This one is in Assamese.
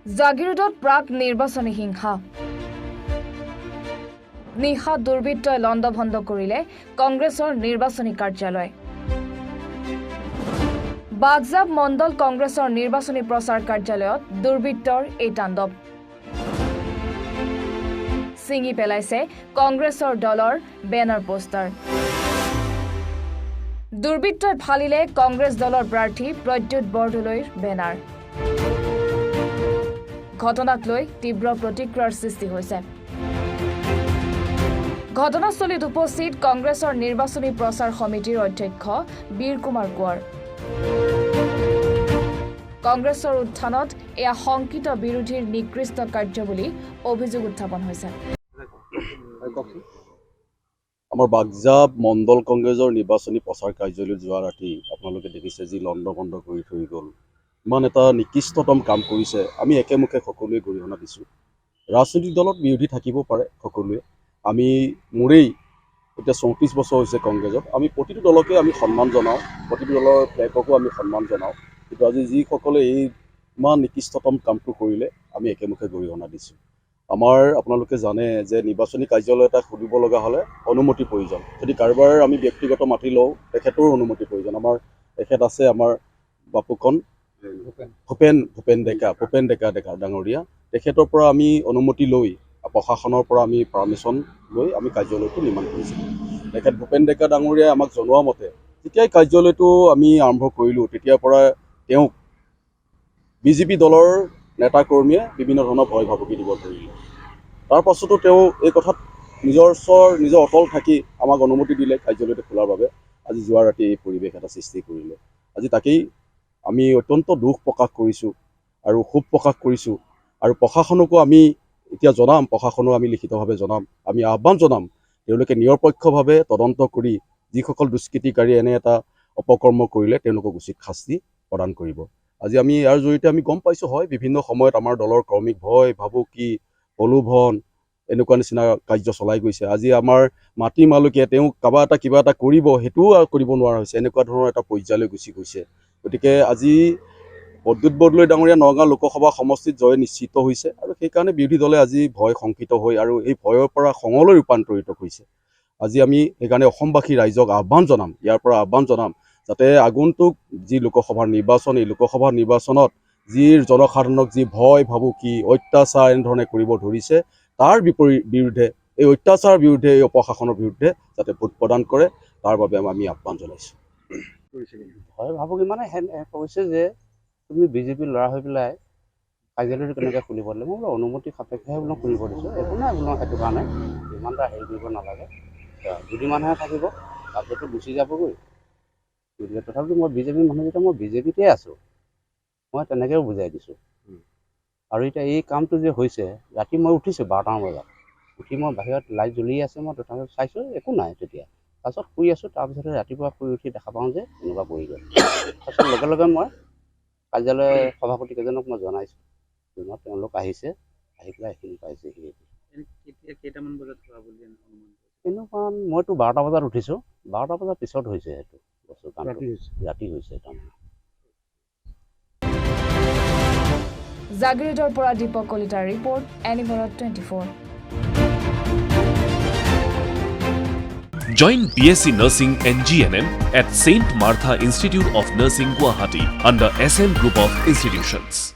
জাগিৰোডত প্ৰাক নিৰ্বাচনী হিংসা নিশা দুৰ্বৃত্তই লণ্ডভণ্ড কৰিলে কংগ্ৰেছৰ নিৰ্বাচনী কাৰ্যালয় বাগজাব মণ্ডল কংগ্ৰেছৰ নিৰ্বাচনী প্ৰচাৰ কাৰ্যালয়ত দুৰ্বৃত্তৰ এই তাণ্ডৱ ছিঙি পেলাইছে কংগ্ৰেছৰ দলৰ বেনাৰ পোষ্টাৰ দুৰ্বৃত্তই ফালিলে কংগ্ৰেছ দলৰ প্ৰাৰ্থী প্ৰদ্যুৎ বৰদলৈৰ বেনাৰ ঘটনাক লৈ তীব্ৰ প্ৰতিক্ৰিয়াৰ সৃষ্টি হৈছে ঘটনাস্থলীত উপস্থিত কংগ্ৰেছৰ নিৰ্বাচনী প্ৰচাৰ সমিতিৰ অধ্যক্ষ বীৰ কুমাৰ কোঁৱৰ কংগ্ৰেছৰ উত্থানত এয়া শংকিত বিৰোধীৰ নিকৃষ্ট কাৰ্য বুলি অভিযোগ উত্থাপন হৈছে আমাৰ বাগজাব মণ্ডল কংগ্ৰেছৰ নিৰ্বাচনী প্ৰচাৰ কাৰ্যালয়ত যোৱা ৰাতি আপোনালোকে দেখিছে যি লণ্ডভণ্ড কৰি থৈ গ'ল ইমান এটা নিকৃষ্টতম কাম কৰিছে আমি একেমুখে সকলোৱে গৰিহণা দিছোঁ ৰাজনৈতিক দলত বিৰোধী থাকিব পাৰে সকলোৱে আমি মোৰেই এতিয়া 34 বছৰ হৈছে কংগ্ৰেছত আমি প্ৰতিটো দলকে আমি সন্মান জনাওঁ প্ৰতিটো দলৰ ফ্লেগকো আমি সন্মান জনাওঁ কিন্তু আজি যিসকলে এই ইমান নিকৃষ্টতম কামটো কৰিলে আমি একেমুখে গৰিহণা দিছোঁ আমাৰ আপোনালোকে জানে যে নিৰ্বাচনী কাৰ্যালয় এটা খুলিব লগা হ'লে অনুমতিৰ প্ৰয়োজন যদি কাৰোবাৰ আমি ব্যক্তিগত মাটি লওঁ তেখেতৰো অনুমতিৰ প্ৰয়োজন আমাৰ তেখেত আছে আমাৰ বাপুকণ ভূপেন ডেকা ডাঙৰীয়া তেখেতৰ পৰা আমি অনুমতি লৈ প্ৰশাসনৰ পৰা আমি পাৰ্মিশ্যন লৈ আমি কাৰ্যালয়টো নিৰ্মাণ কৰিছিলোঁ তেখেত ভূপেন ডেকা ডাঙৰীয়াই আমাক জনোৱা মতে যেতিয়াই কাৰ্যালয়টো আমি আৰম্ভ কৰিলোঁ তেতিয়াৰ পৰা তেওঁক বিজেপি দলৰ নেতা কৰ্মীয়ে বিভিন্ন ধৰণৰ ভয় ভাবুকি দিব ধৰিলে তাৰ পাছতো তেওঁ এই কথাত নিজৰ অটল থাকি আমাক অনুমতি দিলে কাৰ্যালয়টো খোলাৰ বাবে আজি যোৱা ৰাতি এই পৰিৱেশ এটা সৃষ্টি কৰিলে আজি তাকেই আমি অত্যন্ত দুখ প্ৰকাশ কৰিছোঁ আৰু ক্ষোভ প্ৰকাশ কৰিছোঁ আৰু প্ৰশাসনকো আমি এতিয়া জনাম প্ৰশাসনক আমি লিখিতভাৱে জনাম আমি আহ্বান জনাম তেওঁলোকে নিৰপেক্ষভাৱে তদন্ত কৰি যিসকল দুষ্কৃতিকাৰী এনে এটা অপকৰ্ম কৰিলে তেওঁলোকক উচিত শাস্তি প্ৰদান কৰিব আজি আমি ইয়াৰ জৰিয়তে আমি গম পাইছোঁ হয় বিভিন্ন সময়ত আমাৰ দলৰ কৰ্মীক ভয় ভাবুকি প্ৰলোভন এনেকুৱা নিচিনা কাৰ্য চলাই গৈছে আজি আমাৰ মাটি মালিকে তেওঁ কিবা এটা কৰিব সেইটোও কৰিব নোৱাৰা হৈছে এনেকুৱা ধৰণৰ এটা পৰ্যায়লৈ গুচি গৈছে গতিকে আজি প্ৰদ্যুৎ বৰদলৈ ডাঙৰীয়া নগাঁও লোকসভা সমষ্টিত জয় নিশ্চিত হৈছে আৰু সেইকাৰণে বিৰোধী দলে আজি ভয় শংকিত হৈ আৰু এই ভয়ৰ পৰা খঙলৈ ৰূপান্তৰিত হৈছে আজি আমি সেইকাৰণে অসমবাসী ৰাইজক আহ্বান জনাম যাতে আগন্তুক যি লোকসভাৰ নিৰ্বাচন এই লোকসভা নিৰ্বাচনত যি জনসাধাৰণক যি ভয় ভাবুকি অত্যাচাৰ এনেধৰণে কৰিব ধৰিছে তাৰ বিৰুদ্ধে এই অত্যাচাৰৰ বিৰুদ্ধে এই অপশাসনৰ বিৰুদ্ধে যাতে ভোট প্ৰদান কৰে তাৰ বাবে আমি আহ্বান জনাইছোঁ ভয় ভাবুকি মানে কৈছে যে তুমি বিজেপিৰ ল'ৰা হৈ পেলাই কাৰ্যালয়টো কেনেকৈ খুলিব দিলে মই বোলো অনুমতি সাপেক্ষেহে বোলো খুলিব দিছোঁ একো নাই বোলো সেইটো কাৰণে ইমান এটা হেৰি কৰিব নালাগে দুদিনমানহে থাকিব তাৰপিছতো গুচি যাবগৈ গতিকে তথাপিতো মই বিজেপিৰ মানুহ যেতিয়া মই বিজেপিতে আছোঁ মই তেনেকৈও বুজাই দিছোঁ আৰু এতিয়া এই কামটো যে হৈছে ৰাতি মই উঠিছোঁ 12টামান বজাত উঠি মই বাহিৰত লাইট জ্বলি আছে মই তথাপিও চাইছোঁ একো নাই তেতিয়া তাৰপিছত শুই আছোঁ তাৰপিছতে ৰাতিপুৱা শুই উঠি দেখা পাওঁ যে এনেকুৱা পৰি গ'ল তাৰপিছত লগে লগে মই কাৰ্যালয় সভাপতিকেইজনক মই জনাইছোঁ তেওঁলোক আহিছে আহি পেলাই এইখিনি পাইছে কেইটামান বজাত হোৱা বুলি এনেকুৱা মইতো 12টা বজাত উঠিছোঁ 12টা বজাৰ পিছত হৈছে সেইটো বস্তু ৰাতি হৈছে তাৰমানে জাগিৰোডৰ পৰা দীপক কলিতাৰ report এনিভাৰত 24 Join BSc Nursing and GNM at St. Martha Institute of Nursing, Guwahati under SM Group of Institutions.